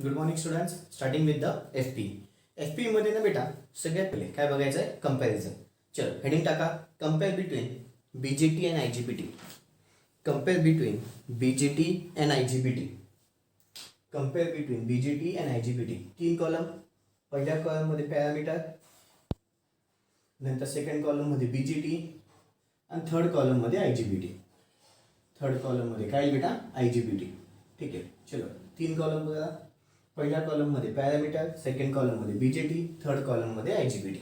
Good morning students. Starting with the F P. F P मध्ये ना बेटा सगळ्यात पहिले काय बघायचं आहे, कंपॅरिझन. चलो हेडिंग टाका, compare between BJT and IGBT. Compare between BJT and IGBT. Compare between BJT and IGBT. 3 column. पहिल्या कॉलममध्ये पॅरामीटर, नंतर सेकंड कॉलममध्ये बीजेटी आणि थर्ड कॉलममध्ये आयजीबीटी. थर्ड कॉलममध्ये काय बेटा, आयजीबीटी. ठीक आहे. चलो 3 कॉलम बघा. पहिल्या कॉलममध्ये पॅरामीटर, सेकंड कॉलममध्ये बीजेटी, थर्ड कॉलममध्ये आयजीबीटी.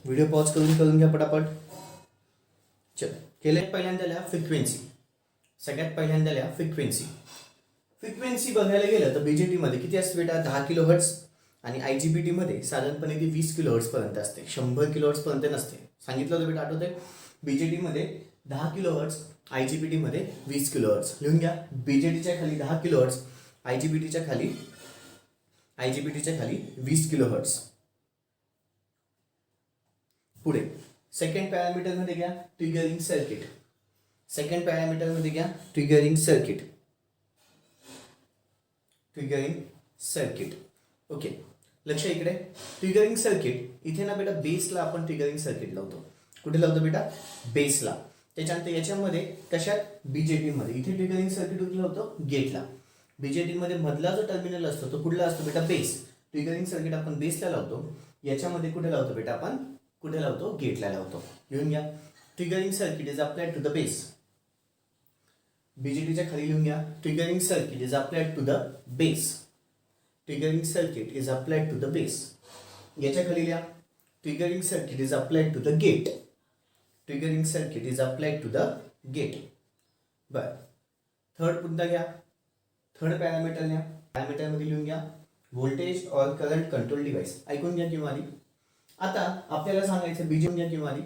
व्हिडिओ पॉज करून घ्या पटापट. चल केले. पहिल्यांदा लिहा फ्रिक्वेन्सी. सगळ्यात पहिल्यांदा लिहा फ्रिक्वेन्सी. फ्रिक्वेन्सी बघायला गेलं तर बीजेटी मध्ये किती असते बेटा, 10 किलोहर्ट्ज. आणि आयजीबीटी मध्ये साधारणपणे ती 20 किलोहर्ट्ज पर्यंत असते, 100 किलोहर्ट्ज पर्यंत नसते. सांगितलं होतं बेटा, आठवतंय? बीजेटी मध्ये 10 किलोहर्ट्ज, आयजीबीटी मध्ये 20 किलोहर्ट्ज. लिहून घ्या. बीजेटीच्या खाली 10 किलोहर्ट्ज, आयजीबीटीच्या खाली 20 किलोहर्ट्ज. पुढे सेकंड पॅरामीटर मध्ये घ्या ट्रिगरिंग सर्किट. सेकंड पॅरामीटर मध्ये घ्या triggering circuit. Triggering circuit. Okay, लक्ष इकडे. ट्रिगरिंग सर्किट इथे ना बेटा बेसला आपण ट्रिगरिंग सर्किट लावतो. कुठे लावतो बेटा, बेसला. त्याच्यानंतर याच्यामध्ये कशात, बीजेटी मध्ये. इथे ट्रिगरिंग सर्किट कुठे लावतो, गेटला. बीजेटी मध्ये मधला जो टर्मिनल असतो तो कुठला असतो बेटा, बेस. ट्रिगरिंग सर्किट आपण बेसला लावतो. याच्यामध्ये कुठे लावतो बेटा, आपण कुठे लावतो, गेटला लावतो. लिहून घ्या. Triggering circuit is applied to the base. बीजेटीच्या खाली लिहून घ्या. Triggering circuit is applied to the base. Triggering circuit is applied to the base. याच्या खाली लिहा. Triggering circuit is applied to the gate. Triggering circuit is applied to the gate. बर. Third पुन्हा घ्या. थर्ड पॅरामीटर घ्या. पॅरामीटरमध्ये लिहून घ्या voltage और करंट कंट्रोल डिव्हाइस. ऐकून घ्या किंवा आधी. आता आपल्याला सांगायचं बीजेटी घ्या किंवा आधी.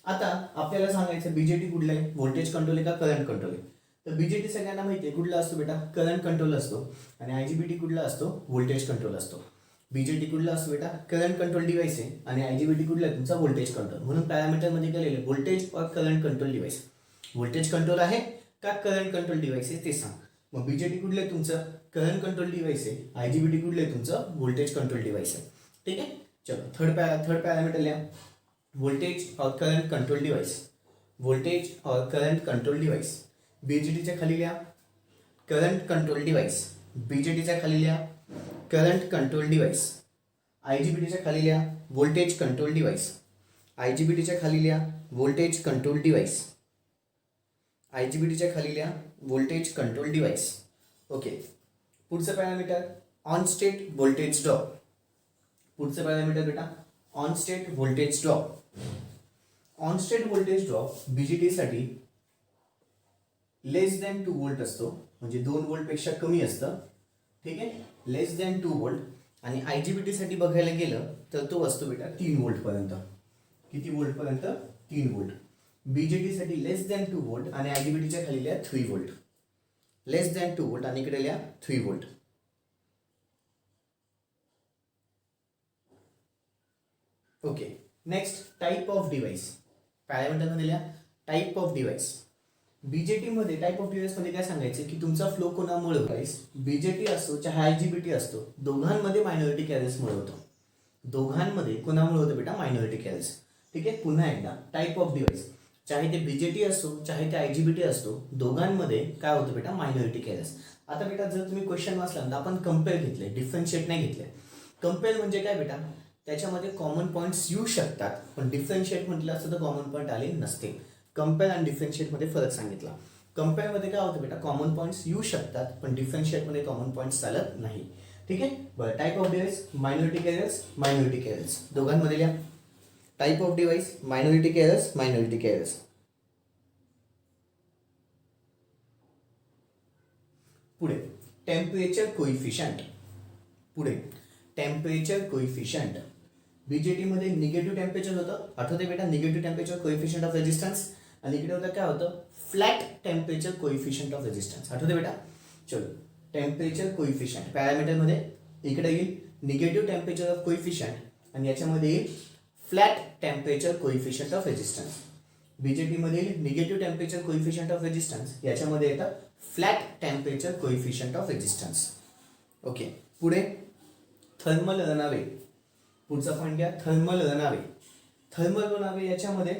आता आपल्याला सांगायचं बीजेटी कुठलं आहे, व्होल्टेज कंट्रोल आहे का करंट कंट्रोल आहे. तर बीजेटी सगळ्यांना माहिती आहे कुठला असतो बेटा, करंट कंट्रोल असतो. आणि आयजीबीटी कुठला असतो, व्होल्टेज कंट्रोल असतो. बीजेटी कुठला असतो बेटा, करंट कंट्रोल डिव्हाइस आहे. आणि आयजीबीटी कुठला आहे, तुमचा व्होल्टेज कंट्रोल. म्हणून पॅरामीटरमध्ये काय लिहिलं, व्होल्टेज और current control device. Voltage control आहे का करंट कंट्रोल डिव्हाइस आहे ते सांग. मग बीजेटी कुठलं आहे तुमचं, करंट कंट्रोल डिव्हाइस आहे. आयजीबीटी कुठलं आहे तुमचं, व्होल्टेज कंट्रोल डिव्हाइस आहे. ठीक आहे. चलो थर्ड पॅरामीटर लिहा व्होल्टेज और करंट कंट्रोल डिव्हाइस. व्होल्टेज और करंट कंट्रोल डिव्हाइस. बीजेटीच्या खाली लिहा करंट कंट्रोल डिव्हाइस. बीजेटीच्या खाली लिहा करंट कंट्रोल डिव्हाइस. आयजीबीटीच्या खाली लिहा व्होल्टेज कंट्रोल डिव्हाइस. आयजीबीटीच्या खाली लिहा व्होल्टेज कंट्रोल डिव्हाइस. आयजीबीटीच्या खाली लिहा व्होल्टेज कंट्रोल डिव्हाइस. ओके. पुढचं parameter on state voltage drop. पुढचं पॅरामीटर बेटा on state voltage drop. On state voltage drop बीजेटीसाठी लेस दॅन 2 वोल्ट असतो, म्हणजे 2 वोल्ट पेक्षा कमी असतं. ठीक आहे, लेस दॅन 2 वोल्ट. आणि आयजीबीटीसाठी बघायला गेलं तर तो असतो बेटा 3 वोल्ट पर्यंत. किती वोल्ट पर्यंत, 3 वोल्ट. बीजेटीसाठी लेस दॅन 2 वोल्ट आणि आयजीबीटीच्या खाली लिहा 3 वोल्ट. लेस दॅन 2 वोल्ट आणि इकडे लिहा 3 volt. Okay. Next type of device. पॅरामीटरमध्ये लिहा टाइप ऑफ डिव्हाइस. बीजेटी मध्ये टाइप ऑफ डिव्हाइस मध्ये काय सांगायचं की तुमचा फ्लो कोणामुळे होतो, बीजेटी असतो चाहे आयजीबीटी असतो, दोघांमध्ये मायनॉरिटी कॅरेजमुळे होतो. दोघांमध्ये कोणामुळे होतं बेटा, मायनॉरिटी कॅरेज. ठीक आहे. पुन्हा एकदा टाइप ऑफ डिव्हाइस, चाहे ते बीजेटी असतो चाहे ते आयजीबीटी असतो, दोघांमध्ये काय होतं बेटा, मायनॉरिटी कॅरेज. आता बेटा जर तुम्ही क्वेश्चन वाचला तर आपण कम्पेअर घेतले, डिफरन्शिएट नाही घेतले. कम्पेअर म्हणजे काय बेटा, त्याच्यामध्ये कॉमन पॉईंट्स येऊ शकतात, पण डिफरन्शिएट म्हटलं असतं तर कॉमन पॉईंट आले नसते. कम्पेअर आणि डिफरन्शिएट मध्ये फरक सांगितला. कम्पेअर मध्ये काय होतं बेटा, कॉमन पॉईंट्स येऊ शकतात, पण डिफरन्शिएट मध्ये कॉमन पॉईंट्स चालत नाही. ठीक आहे. बरं. Type of device minority carriage, minority carriage. दोघांमध्ये लिहा type of device minority carriage, minority carriage. पुढे टेम्परेचर कोइफिशियंट. पुढे टेम्परेचर कोइफिशियंट. बीजेटी मध्ये निगेटिव्ह टेम्परेचर होतं, आठवते बेटा, negative temperature coefficient of resistance. आणि इकडे होतं काय होतं, flat temperature coefficient of resistance. आठवते बेटा. चलो टेम्परेचर कोइफिशियंट पॅरामीटर मध्ये इकडे येईल निगेटिव्ह टेम्परेचर ऑफ कोइफिशियंट आणि याच्यामध्ये येईल flat temperature coefficient of resistance. BJT मधील negative temperature coefficient of resistance याच्यामध्ये येतं flat temperature coefficient of resistance. Okay, पुढे थर्मल रनअवे. पुढचा पॉईंट घ्या, थर्मल रनअवे. थर्मल रनअवे याच्यामध्ये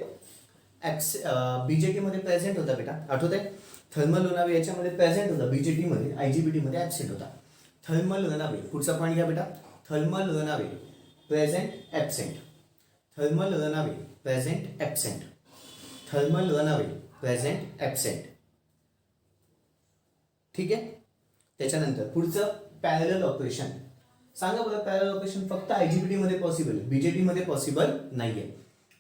बीजेटी मध्ये प्रेझेंट होता बेटा, आठवत आहे? थर्मल रनअवे याच्यामध्ये प्रेझेंट होता, बीजेटी मध्ये, आयजीबीटी मध्ये ऍबसेंट होता. थर्मल रनअवे, पुढचा पॉईंट घ्या बेटा, thermal runaway present absent. Thermal runaway present absent. Thermal runaway present absent. ठीक आहे. त्याच्यानंतर पुढचं पॅरलल ऑपरेशन. सांगा बरं, पॅरलल ऑपरेशन फक्त आयजीबीटी मध्ये पॉसिबल आहे, बीजेटी मध्ये पॉसिबल नाहीये.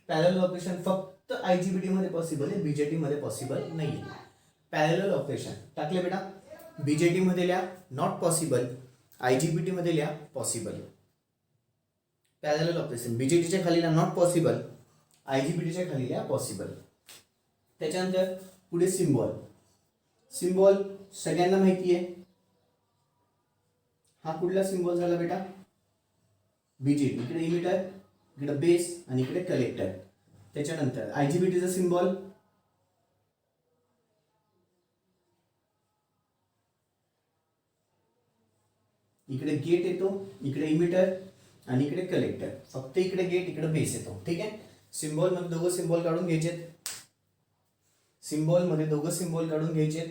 पॅरलल ऑपरेशन फक्त आयजीबीटी मध्ये पॉसिबल आहे, बीजेटी मध्ये पॉसिबल नाहीये. पॅरलल ऑपरेशन टाकले बेटा, बीजेटी मध्ये लिहा नॉट पॉसिबल, आयजीबीटी मध्ये लिहा पॉसिबल. पॅरलल ऑपरेशन बीजेटीच्या खाली लिहा नॉट पॉसिबल, आयजीबीटीच्या खाली लिहा पॉसिबल. त्याच्यानंतर पुढे सिम्बॉल. सिम्बॉल सगळ्यांना माहिती आहे. हा कुठला सिम्बॉल झाला बेटा? बीजेटी. इकडे इमिटर, इकडे बेस आणि इकडे कलेक्टर. त्याच्यानंतर आयजीबीटीचा सिम्बॉल इकडे गेट येतो, इकडे इमिटर आणि इकडे कलेक्टर. फक्त इकडे गेट, इकडे बेस येतो. ठीक आहे. सिम्बॉल मध्ये दोघं सिम्बॉल काढून घ्यायचेत. सिम्बॉल मध्ये दोघं सिम्बॉल काढून घ्यायचेत.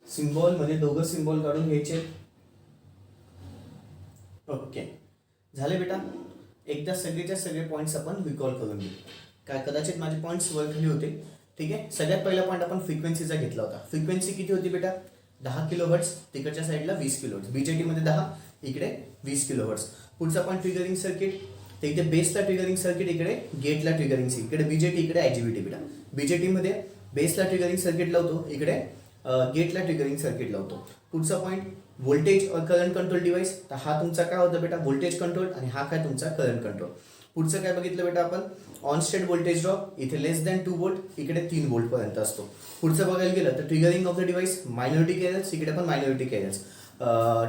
सिम्बॉल मध्ये दोघं सिम्बॉल काढून घ्यायचे. ओके, झाले बेटा. एकदा सगळेच्या सगळे पॉईंट्स आपण रिकॉल करून घेऊ. काय कदाचित माझे पॉईंट्स वर खाली होते. ठीक आहे. सगळ्यात पहिला पॉईंट आपण फ्रिक्वेन्सीचा घेतला होता. फ्रिक्वेन्सी किती होती बेटा? 10 किलोहर्ट्ज. तिकडच्या साईडला 20 किलोहर्ट्ज. बीजेटी मध्ये 10, इकडे 20 किलोहर्ट्ज. पुढचा पॉईंट ट्रिगरिंग सर्किट. तर इकडे बेसला ट्रिगरिंग सर्किट, इकडे गेटला ट्रिगरिंग सर्किट. इकडे बीजेटी, इकडे आयजीबीटी बेटा. बीजेटी मध्ये बेसला ट्रिगरिंग सर्किट लावतो, इकडे गेटला ट्रिगरिंग सर्किट लावतो. पुढचा पॉईंट व्होल्टेज और करंट कंट्रोल डिव्हाइस. तर हा तुमचा काय होता बेटा? Voltage control. आणि हा काय तुमचा करंट कंट्रोल. पुढचं काय बघितलं बेटा आपण? On state voltage drop. इथे लेस दॅन 2 वोल्ट, इकडे 3 वोल्ट पर्यंत असतो. पुढचं बघायला गेलं तर triggering of the device, minority carols, इकडे पण मायनॉरिटी कॅरल्स.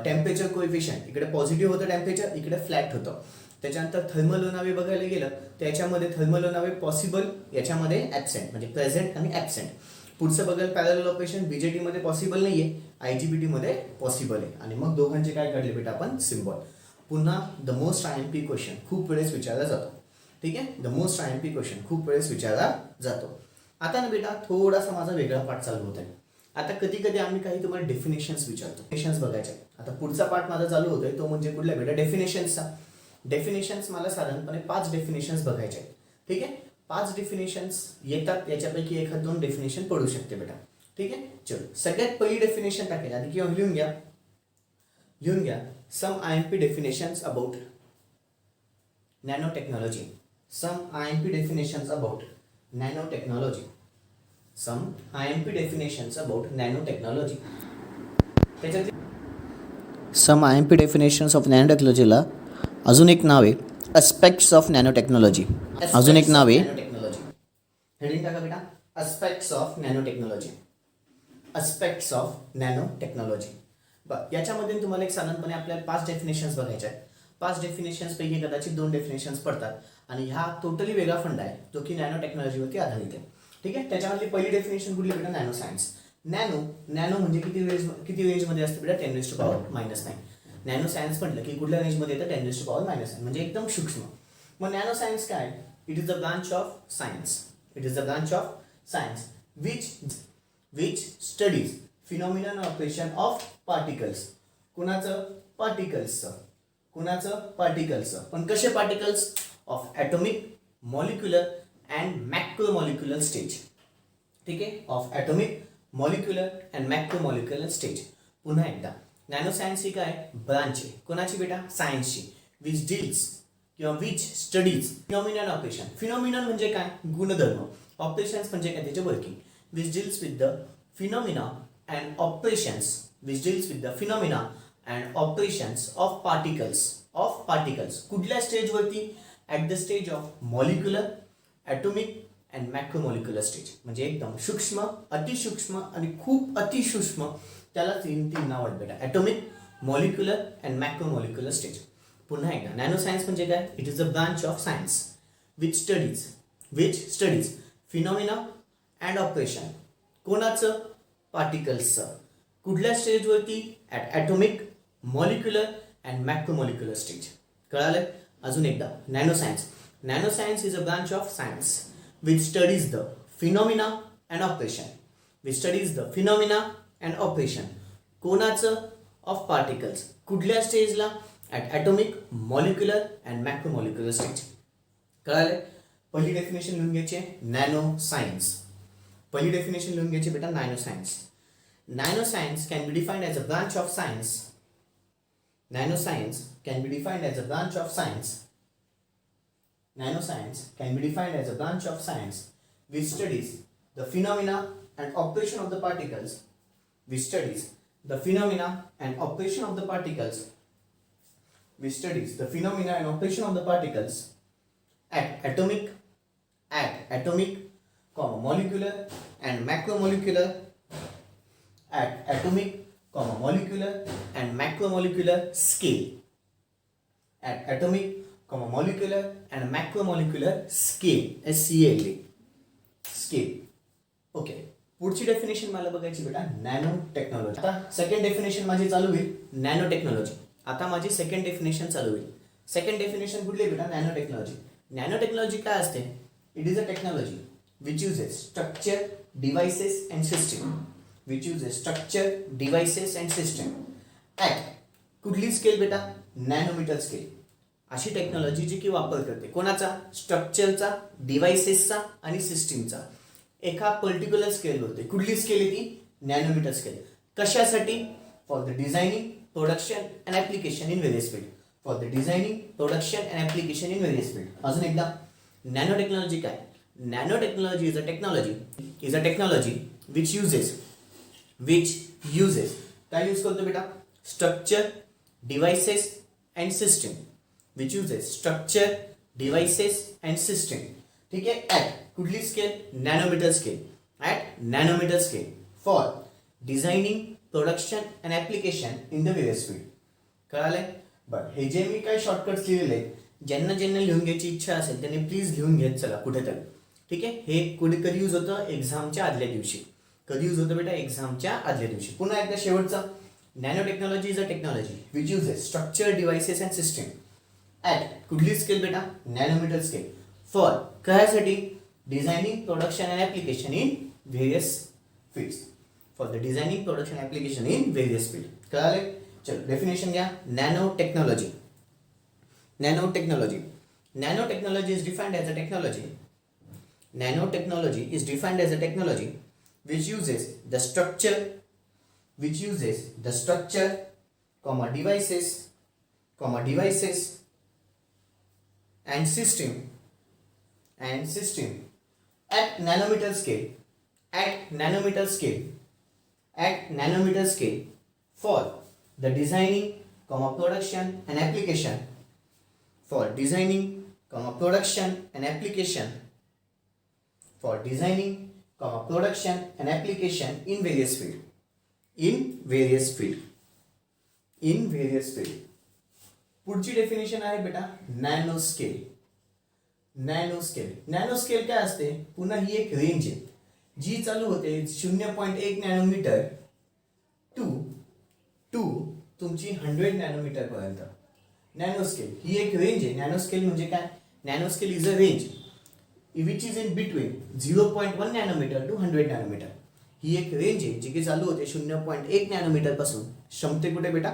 टेम्परेचर कोएफिशियंट, इकडे पॉझिटिव्ह होतं टेम्परेचर, इकडे फ्लॅट होतं. त्याच्यानंतर थर्मल रनअवे बघायला गेलं त्याच्यामध्ये थर्मल रनअवे पॉसिबल, याच्यामध्ये ऍबसेंट, म्हणजे प्रेझेंट आणि ऍबसेंट. पुढचं बघायला पॅरलल ऑपरेशन बीजेटी मध्ये पॉसिबल नाहीये, आयजीबीटी मध्ये पॉसिबल आहे. आणि मग दोघांचे काय काढले बेटा आपण? सिम्बॉल. पुन्हा द मोस्ट आयएमपी क्वेश्चन खूप वेळेस विचारला जातो. ठीक आहे. द मोस्ट आयएमपी क्वेश्चन खूप वेळेस विचारला जातो. आता ना बेटा थोडासा माझा वेगळा पार्ट चालू होत आहे. आता कधी कधी आम्ही काही तुम्हाला डेफिनेशन्स विचारतो, डेफिनेशन्स बघायचे. आता पुढचा पार्ट माझा चालू होतोय तो म्हणजे कुठला बेटा? डेफिनेशन्सचा. डेफिनेशन्स मला साधारणपणे 5 डेफिनेशन्स बघायचे आहेत. ठीक आहे. 5 डेफिनेशन्स येतात, याच्यापैकी एखाद 2 डेफिनेशन पडू शकते बेटा. ठीक आहे. चलो, सगळ्यात पहिली डेफिनेशन टाकेल आधी, किंवा लिहून घ्या. Some IMP definitions about nano technology. Some IMP definitions about nano technology. Some IMP definitions about nano technology. त्याच्यात some IMP definitions of nano टेक्नॉलॉजीला अजून एक नाव आहे अस्पेक्ट्स ऑफ नॅनो टेक्नॉलॉजी. अजून एक नाव आहे हेडिंग टाका बेटा, aspects of nano technology. Aspects of nano technology. याच्यामध्ये तुम्हाला एक साधारणपणे आपल्याला 5 डेफिनेशन्स बघायच्या आहेत. 5 डेफिनेशन्स पैकी कदाचित 2 डेफिनेशन्स पडतात. आणि हा टोटली वेगळा फंड आहे जो की नॅनो टेक्नॉलॉजीवरती आधारित आहे. ठीक आहे. त्याच्यामधली पहिली डेफिनेशन कुठली बेटा? Nano science. नॅनो म्हणजे किती रेंजमध्ये असतं बेटा? 10⁻⁹. नॅनो सायन्स म्हटलं की कुठल्या रेंजमध्ये येतं? 10⁻⁹ म्हणजे एकदम सूक्ष्म. मग नॅनो सायन्स काय? It is the branch of science. It is the branch of science which studies phenomenon operation of particles. कुणाचं? पार्टिकल्सचं. पण कसे particles? Of atomic, molecular and macromolecular stage. ठीक आहे. Of atomic, molecular and macromolecular stage. पुन्हा एकदा, nano science ही काय? Branch आहे. कोणाची बेटा? सायन्सची. विच डील्स किंवा which studies phenomenon operation. Phenomenon म्हणजे काय? गुणधर्म. ऑपरेशन्स म्हणजे काय? त्याचे working. Which deals with the phenomena and operations. Which deals with the phenomena and operations of particles. कुठल्या स्टेजवरती? At the stage of molecular, atomic and macromolecular stage. म्हणजे एकदम सूक्ष्म, अतिसूक्ष्म आणि खूप अतिसूक्ष्म. त्याला 3 नाव आहेत बेटा. Atomic, molecular and macromolecular stage. पुन्हा एकदा, नॅनो सायन्स म्हणजे काय? It is a branch of science which studies which studies phenomena and operation कोणाचं पार्टिकल्सचं कुठल्या स्टेजवरती at atomic molecular and macromolecular stage कळालं अजून एकदा nano science nano science is a branch of science which studies the phenomena and operation which studies the phenomena and operation कोणाचं of particles कुठल्या स्टेजला at atomic molecular and macromolecular stage कळालं पहिली definition लिहून घ्यायची आहे नॅनो सायन्स पहिली definition लिहून घ्यायची बेटा nano science nano science can be defined as a branch of science nanoscience can be defined as a branch of science nanoscience can be defined as a branch of science which studies the phenomena and operation of the particles which studies the phenomena and operation of the particles which studies the phenomena and operation of the particles at atomic molecular and macromolecular at atomic molecular and macromolecular scale at atomic molecular and macromolecular scale SCALE scale okay पुढची definition मला बघायची बेटा nano technology आता second definition माझी चालू होईल nano technology आता माझी सेकंड डेफिनेशन चालू होईल सेकंड डेफिनेशन कुठली बेटा नॅनो टेक्नॉलॉजी काय असते it is a technology which uses structure devices and system which uses structure, devices and system at कुठली स्केल बेटा नॅनोमीटर स्केल अशी टेक्नॉलॉजी जी की वापर करते कोणाचा स्ट्रक्चरचा डिव्हाइसेसचा आणि सिस्टीमचा एका पर्टिक्युलर स्केलवरती कुठली स्केल आहे ती नॅनोमीटर स्केल कशासाठी for the designing production and application in various field for the designing production and application in various field अजून एकदा नॅनो टेक्नॉलॉजी काय nano technology is a technology which uses काय use करतो बेटा structure devices and system which uses structure devices and system ठीक आहे at कुठली scale nanometre scale for designing production and application in the various field कळालंय बरं हे जे मी काही शॉर्टकट्स लिहिलेले आहेत ज्यांना लिहून घ्यायची इच्छा असेल त्यांनी प्लीज लिहून घेत चला कुठेतरी ठीक आहे हे कुठे कधी यूज होतं एक्झामच्या आदल्या दिवशी कधी यूज होतं बेटा एक्झामच्या आदल्या दिवशी पुन्हा एकदा शेवटचा nano technology is a technology which uses structure devices and system at कुठली स्केल बेटा नॅनोमीटर स्केल फॉर कशासाठी designing production and application in various fields for the designing production application in various field कळाले चलो definition घ्या nano technology is defined as a technology which uses the structure devices and system at nanometer scale for the designing production and application for designing production and application in various field पुढची definition आहे बेटा nano scale काय असते पुन्हा ही एक रेंज आहे जी चालू होते 0.1 नॅनोमीटर टू तुमची 100 नॅनोमीटर पर्यंत नॅनोस्केल ही एक रेंज आहे नॅनोस्केल म्हणजे काय nanoscale is a range which is in between 0.1 nanometre to 100 nanometre ही एक रेंज आहे जी की चालू होते 0.1 नॅनोमीटर पासून क्षमते कुठे बेटा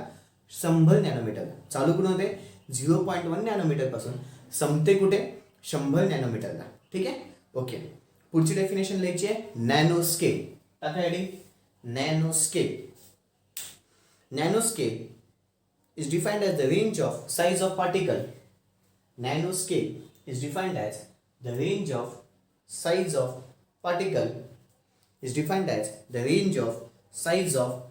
100 नॅनोमीटर चालू कुठे होते 0.1 नॅनोमीटर पासून संपते कुठे 100 नॅनोमीटरला ठीक आहे ओके पुढची डेफिनेशन लिहायची आहे नॅनोस्केल टाका heading nanoscale is defined as the range of size of particle nanoscale is defined as the range of size of particle is defined as the range of size of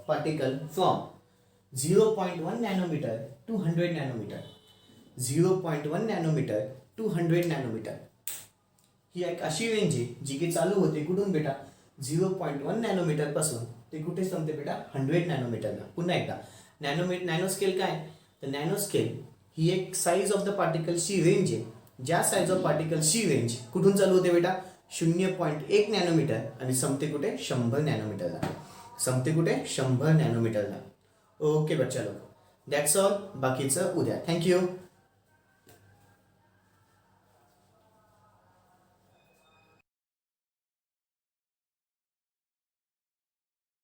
particle from 0.1 nanometer to 100 nanometer 0.1 nanometer to 100 nanometer ही एक अशी range आहे जी की चालू होते कुठून बेटा 0.1 nanometre पासून ते कुठे संपते बेटा 100 नॅनोमीटरला पुन्हा एकदा नॅनोस्केल काय तर नॅनोस्केल ही एक साईज ऑफ द पार्टिकलची रेंज आहे, ज्या साईज ऑफ पार्टिकलची रेंज कुठून चालू होते बेटा 0.1 नॅनोमीटर आणि संपते कुठे 100 नॅनोमीटरला, संपते कुठे 100 नॅनोमीटरला. ओके बच्चा लोक, दॅट्स ऑल. बाकीचं उद्या. थँक्यू.